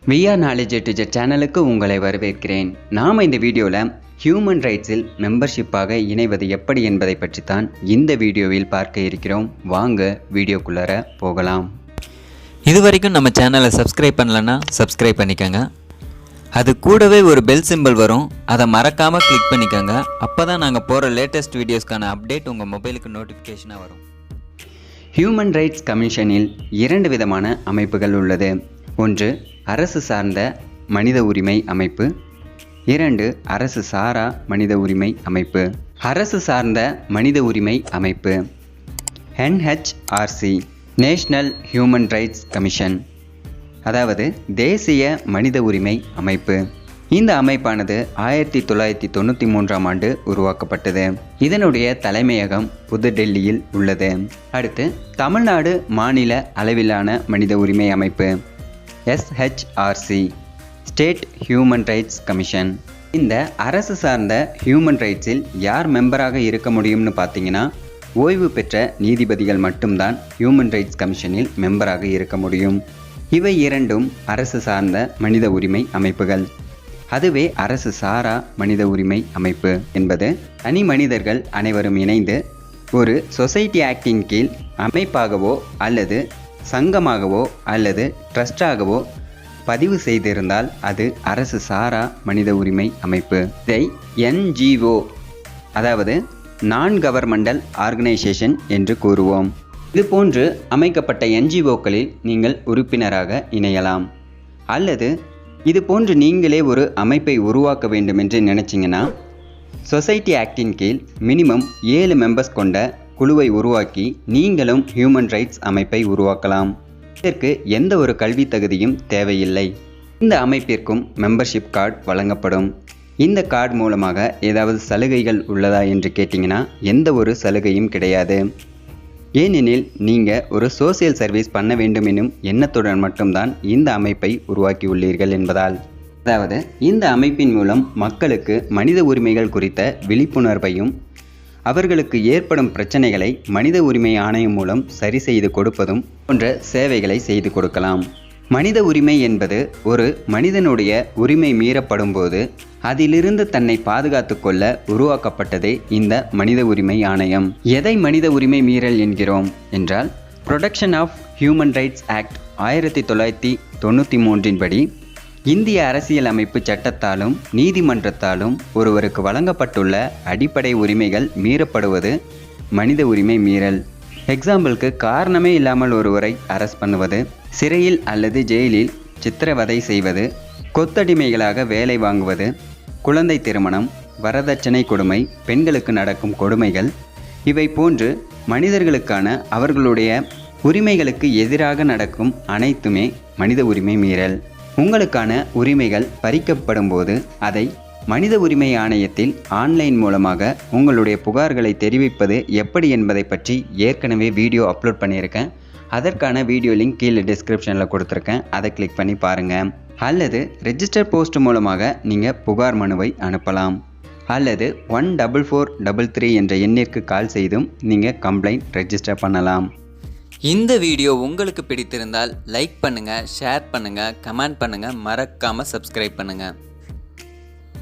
VR knowledge to Z சேனலுக்கு உங்களை வரவேற்கிறேன். நாம் இந்த வீடியோவில் ஹியூமன் ரைட்ஸில் மெம்பர்ஷிப்பாக இணைவது எப்படி என்பதை பற்றி தான் இந்த வீடியோவில் பார்க்க இருக்கிறோம். வாங்க வீடியோக்குள்ளார போகலாம். இது வரைக்கும் நம்ம சேனலை சப்ஸ்கிரைப் பண்ணலன்னா சப்ஸ்கிரைப் பண்ணிக்கோங்க. அது கூடவே ஒரு பெல் சிம்பிள் வரும், அதை மறக்காமல் கிளிக் பண்ணிக்கோங்க. அப்போ தான் நாங்கள் போகிற லேட்டஸ்ட் வீடியோஸ்க்கான அப்டேட் உங்கள் மொபைலுக்கு நோட்டிஃபிகேஷனாக வரும். ஹியூமன் ரைட்ஸ் கமிஷனில் 2 விதமான அமைப்புகள் உள்ளது. ஒன்று அரசு சார்ந்த மனித உரிமை அமைப்பு, 2 அரசு சாரா மனித உரிமை அமைப்பு. அரசு சார்ந்த மனித உரிமை அமைப்பு NHRC National Human Rights Commission, அதாவது தேசிய மனித உரிமை அமைப்பு. இந்த அமைப்பானது 1993ஆம் ஆண்டு உருவாக்கப்பட்டது. இதனுடைய தலைமையகம் புதுடெல்லியில் உள்ளது. அடுத்து தமிழ்நாடு மாநில அளவிலான மனித உரிமை அமைப்பு SHRC State Human Rights Commission. இந்த அரசு சார்ந்த ஹியூமன் ரைட்ஸில் யார் மெம்பராக இருக்க முடியும்னு பார்த்தீங்கன்னா, ஓய்வு பெற்ற நீதிபதிகள் மட்டும்தான் ஹியூமன் ரைட்ஸ் கமிஷனில் மெம்பராக இருக்க முடியும். இவை இரண்டும் அரசு சார்ந்த மனித உரிமை அமைப்புகள். அதுவே அரசு சாரா மனித உரிமை அமைப்பு என்பது தனி மனிதர்கள் அனைவரும் இணைந்து ஒரு சொசைட்டி ஆக்டின் கீழ் அமைப்பாகவோ அல்லது சங்கமாகவோ அல்லது ட்ரஸ்டாகவோ பதிவு செய்திருந்தால் அது அரசு சாரா மனித உரிமை அமைப்பு. இதை NGO, அதாவது நான் கவர்மெண்டல் ஆர்கனைசேஷன் என்று கூறுவோம். இதுபோன்று அமைக்கப்பட்ட NGOக்களில் நீங்கள் உறுப்பினராக இணையலாம். அல்லது இதுபோன்று நீங்களே ஒரு அமைப்பை உருவாக்க வேண்டும் என்று நினைச்சிங்கன்னா, சொசைட்டி ஆக்டின் கீழ் மினிமம் 7 மெம்பர்ஸ் கொண்ட குழுவை உருவாக்கி நீங்களும் ஹியூமன் ரைட்ஸ் அமைப்பை உருவாக்கலாம். இதற்கு எந்த ஒரு கல்வி தகுதியும் தேவையில்லை. இந்த அமைப்பிற்கும் மெம்பர்ஷிப் கார்டு வழங்கப்படும். இந்த கார்டு மூலமாக ஏதாவது சலுகைகள் உள்ளதா என்று கேட்டிங்கன்னா, எந்த ஒரு சலுகையும் கிடையாது. ஏனெனில் நீங்கள் ஒரு சோசியல் சர்வீஸ் பண்ண வேண்டும் எனும் எண்ணத்துடன் மட்டும்தான் இந்த அமைப்பை உருவாக்கி உள்ளீர்கள் என்பதால். அதாவது இந்த அமைப்பின் மூலம் மக்களுக்கு மனித உரிமைகள் குறித்த விழிப்புணர்வையும் அவர்களுக்கு ஏற்படும் பிரச்சனைகளை மனித உரிமை ஆணையம் மூலம் சரி செய்து கொடுப்பதும் போன்ற சேவைகளை செய்து கொடுக்கலாம். மனித உரிமை என்பது ஒரு மனிதனுடைய உரிமை மீறப்படும் போது அதிலிருந்து தன்னை பாதுகாத்து கொள்ள உருவாக்கப்பட்டதே இந்த மனித உரிமை ஆணையம். எதை மனித உரிமை மீறல் என்கிறோம் என்றால், Protection of Human Rights Act 1993 படி இந்திய அரசியல் அமைப்பு சட்டத்தாலும் நீதிமன்றத்தாலும் ஒருவருக்கு வழங்கப்பட்டுள்ள அடிப்படை உரிமைகள் மீறப்படுவது மனித உரிமை மீறல். எக்ஸாம்பிளுக்கு, காரணமே இல்லாமல் ஒருவரை அரெஸ்ட் பண்ணுவது, சிறையில் அல்லது ஜெயிலில் சித்திரவதை செய்வது, கொத்தடிமைகளாக வேலை வாங்குவது, குழந்தை திருமணம், வரதட்சணை கொடுமை, பெண்களுக்கு நடக்கும் கொடுமைகள், இவை போன்று மனிதர்களுக்கான அவர்களுடைய உரிமைகளுக்கு எதிராக நடக்கும் அனைத்துமே மனித உரிமை மீறல். உங்களுக்கான உரிமைகள் பறிக்கப்படும் போது அதை மனித உரிமை ஆணையத்தில் ஆன்லைன் மூலமாக உங்களுடைய புகார்களை தெரிவிப்பது எப்படி என்பதை பற்றி ஏற்கனவே வீடியோ அப்லோட் பண்ணியிருக்கேன். அதற்கான வீடியோ லிங்க் கீழே டிஸ்கிரிப்ஷனில் கொடுத்துருக்கேன். அதை கிளிக் பண்ணி பாருங்கள். அல்லது ரெஜிஸ்டர் போஸ்ட் மூலமாக நீங்கள் புகார் மனுவை அனுப்பலாம். அல்லது 14433 என்ற எண்ணிற்கு கால் செய்தும் நீங்கள் கம்ப்ளைண்ட் ரெஜிஸ்டர் பண்ணலாம். இந்த வீடியோ உங்களுக்கு பிடித்திருந்தால் லைக் பண்ணுங்கள், ஷேர் பண்ணுங்கள், கமெண்ட் பண்ணுங்கள், மறக்காமல் சப்ஸ்கிரைப் பண்ணுங்கள்.